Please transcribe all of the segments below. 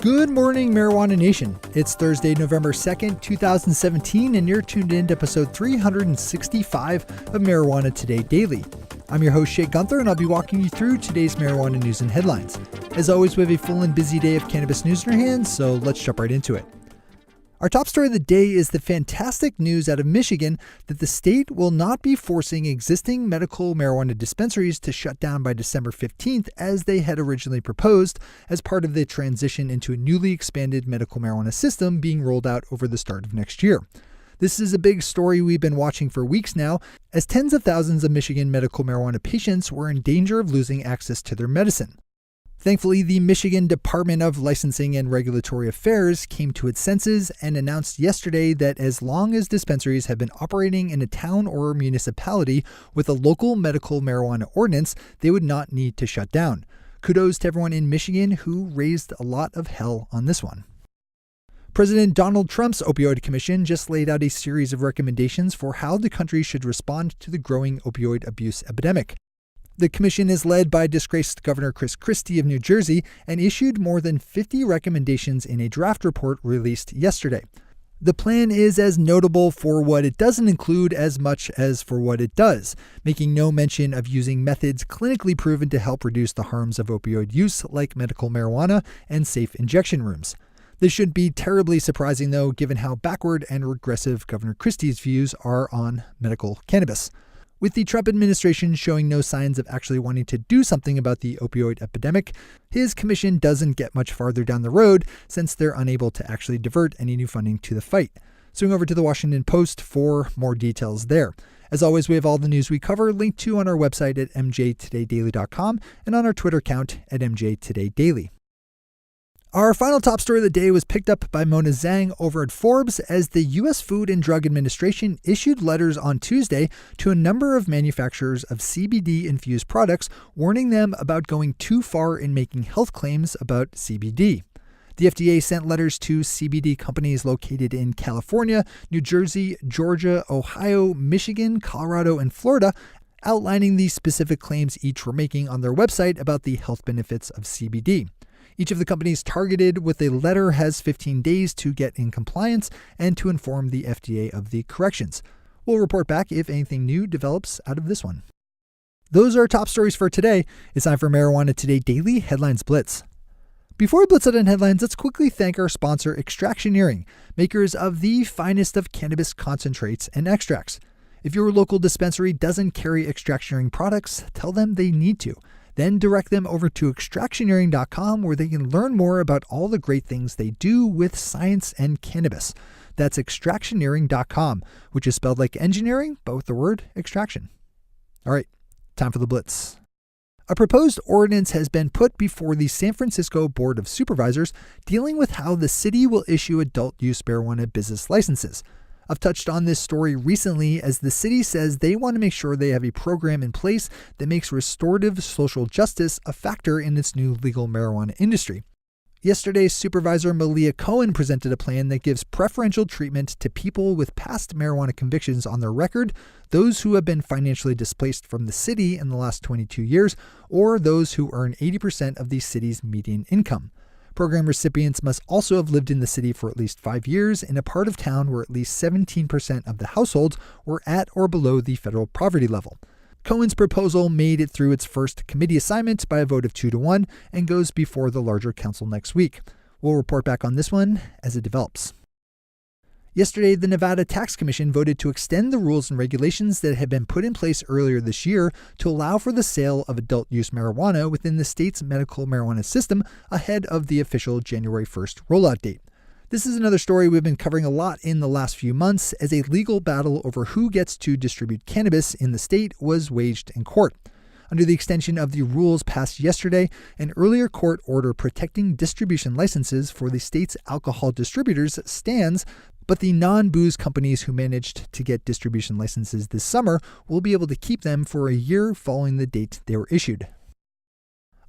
Good morning, Marijuana Nation. It's Thursday, November 2nd, 2017, and you're tuned in to episode 365 of Marijuana Today Daily. I'm your host, Shay Gunther, and I'll be walking you through today's marijuana news and headlines. As always, we have a full and busy day of cannabis news in our hands, so let's jump right into it. Our top story of the day is the fantastic news out of Michigan that the state will not be forcing existing medical marijuana dispensaries to shut down by December 15th as they had originally proposed as part of the transition into a newly expanded medical marijuana system being rolled out over the start of next year. This is a big story we've been watching for weeks now, as tens of thousands of Michigan medical marijuana patients were in danger of losing access to their medicine. Thankfully, the Michigan Department of Licensing and Regulatory Affairs came to its senses and announced yesterday that as long as dispensaries have been operating in a town or municipality with a local medical marijuana ordinance, they would not need to shut down. Kudos to everyone in Michigan who raised a lot of hell on this one. President Donald Trump's opioid commission just laid out a series of recommendations for how the country should respond to the growing opioid abuse epidemic. The commission is led by disgraced Governor Christies of New Jersey and issued more than 50 recommendations in a draft report released yesterday. The plan is as notable for what it doesn't include as much as for what it does, making no mention of using methods clinically proven to help reduce the harms of opioid use like medical marijuana and safe injection rooms. This shouldn't be terribly surprising, though, given how backward and regressive Governor Christie's views are on medical cannabis. With the Trump administration showing no signs of actually wanting to do something about the opioid epidemic, his commission doesn't get much farther down the road since they're unable to actually divert any new funding to the fight. Swing over to the Washington Post for more details there. As always, we have all the news we cover linked to on our website at mjtodaydaily.com and on our Twitter account at mjtodaydaily. Our final top story of the day was picked up by Mona Zhang over at Forbes as the U.S. Food and Drug Administration issued letters on Tuesday to a number of manufacturers of CBD-infused products, warning them about going too far in making health claims about CBD. The FDA sent letters to CBD companies located in California, New Jersey, Georgia, Ohio, Michigan, Colorado, and Florida, outlining the specific claims each were making on their website about the health benefits of CBD. Each of the companies targeted with a letter has 15 days to get in compliance and to inform the FDA of the corrections. We'll report back if anything new develops out of this one. Those are our top stories for today. It's time for Marijuana Today Daily Headlines Blitz. Before we blitz out on headlines, let's quickly thank our sponsor, Extractioneering, makers of the finest of cannabis concentrates and extracts. If your local dispensary doesn't carry Extractioneering products, tell them they need to. Then direct them over to extractioneering.com where they can learn more about all the great things they do with science and cannabis. That's extractioneering.com, which is spelled like engineering, but with the word extraction. All right, time for the blitz. A proposed ordinance has been put before the San Francisco Board of Supervisors dealing with how the city will issue adult-use marijuana business licenses. I've touched on this story recently as the city says they want to make sure they have a program in place that makes restorative social justice a factor in its new legal marijuana industry. Yesterday, Supervisor Malia presented a plan that gives preferential treatment to people with past marijuana convictions on their record, those who have been financially displaced from the city in the last 22 years, or those who earn 80% of the city's median income. Program recipients must also have lived in the city for at least 5 years in a part of town where at least 17% of the households were at or below the federal poverty level. Cohen's proposal made it through its first committee assignment by a vote of 2-1 and goes before the larger council next week. We'll report back on this one as it develops. Yesterday, the Nevada Tax Commission voted to extend the rules and regulations that had been put in place earlier this year to allow for the sale of adult-use marijuana within the state's medical marijuana system ahead of the official January 1st rollout date. This is another story we've been covering a lot in the last few months as a legal battle over who gets to distribute cannabis in the state was waged in court. Under the extension of the rules passed yesterday, an earlier court order protecting distribution licenses for the state's alcohol distributors stands, but the non-booze companies who managed to get distribution licenses this summer will be able to keep them for a year following the date they were issued.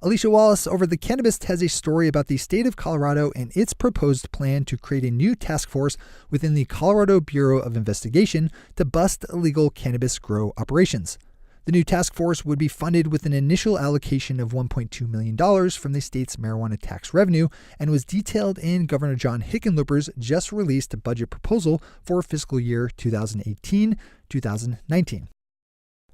Alicia Wallace over at the Cannabist has a story about the state of Colorado and its proposed plan to create a new task force within the Colorado Bureau of Investigation to bust illegal cannabis grow operations. The new task force would be funded with an initial allocation of $1.2 million from the state's marijuana tax revenue and was detailed in Governor John Hickenlooper's just released budget proposal for fiscal year 2018-2019.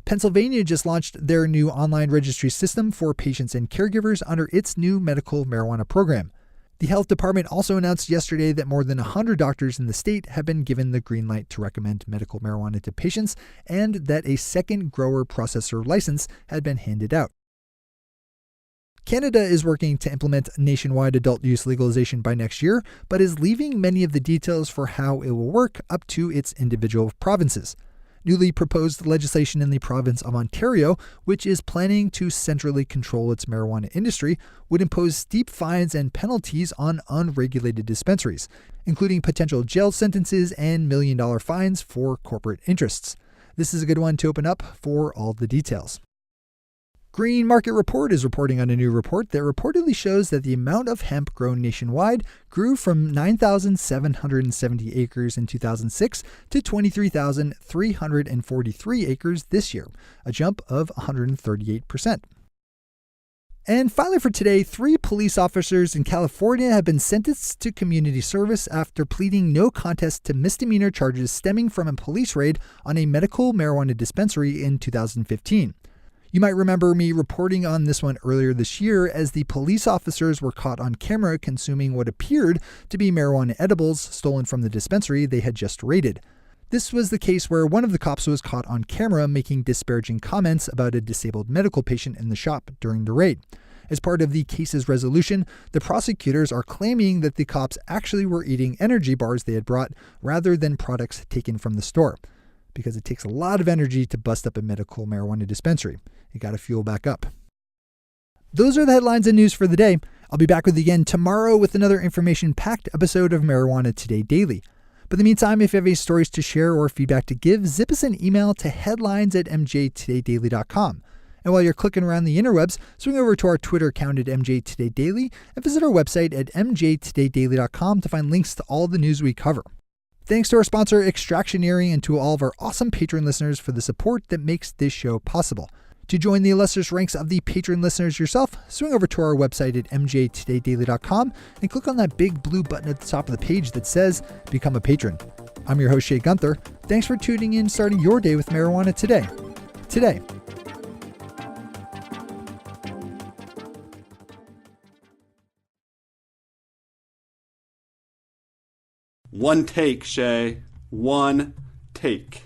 Pennsylvania just launched their new online registry system for patients and caregivers under its new medical marijuana program. The health department also announced yesterday that more than 100 doctors in the state have been given the green light to recommend medical marijuana to patients and that a second grower-processor license had been handed out. Canada is working to implement nationwide adult use legalization by next year, but is leaving many of the details for how it will work up to its individual provinces. Newly proposed legislation in the province of Ontario, which is planning to centrally control its marijuana industry, would impose steep fines and penalties on unregulated dispensaries, including potential jail sentences and million-dollar fines for corporate interests. This is a good one to open up for all the details. Green Market Report is reporting on a new report that reportedly shows that the amount of hemp grown nationwide grew from 9,770 acres in 2006 to 23,343 acres this year, a jump of 138%. And finally for today, 3 police officers in California have been sentenced to community service after pleading no contest to misdemeanor charges stemming from a police raid on a medical marijuana dispensary in 2015. You might remember me reporting on this one earlier this year as the police officers were caught on camera consuming what appeared to be marijuana edibles stolen from the dispensary they had just raided. This was the case where one of the cops was caught on camera making disparaging comments about a disabled medical patient in the shop during the raid. As part of the case's resolution, the prosecutors are claiming that the cops actually were eating energy bars they had brought rather than products taken from the store, because it takes a lot of energy to bust up a medical marijuana dispensary. You got to fuel back up. Those are the headlines and news for the day. I'll be back with you again tomorrow with another information-packed episode of Marijuana Today Daily. But in the meantime, if you have any stories to share or feedback to give, zip us an email to headlines@mjtodaydaily.com. And while you're clicking around the interwebs, swing over to our Twitter account at mjtodaydaily and visit our website at mjtodaydaily.com to find links to all the news we cover. Thanks to our sponsor, Extractionary, and to all of our awesome patron listeners for the support that makes this show possible. To join the illustrious ranks of the patron listeners yourself, swing over to our website at mjtodaydaily.com and click on that big blue button at the top of the page that says Become a Patron. I'm your host, Shay Gunther. Thanks for tuning in, starting your day with marijuana today. One take, Shay. One take.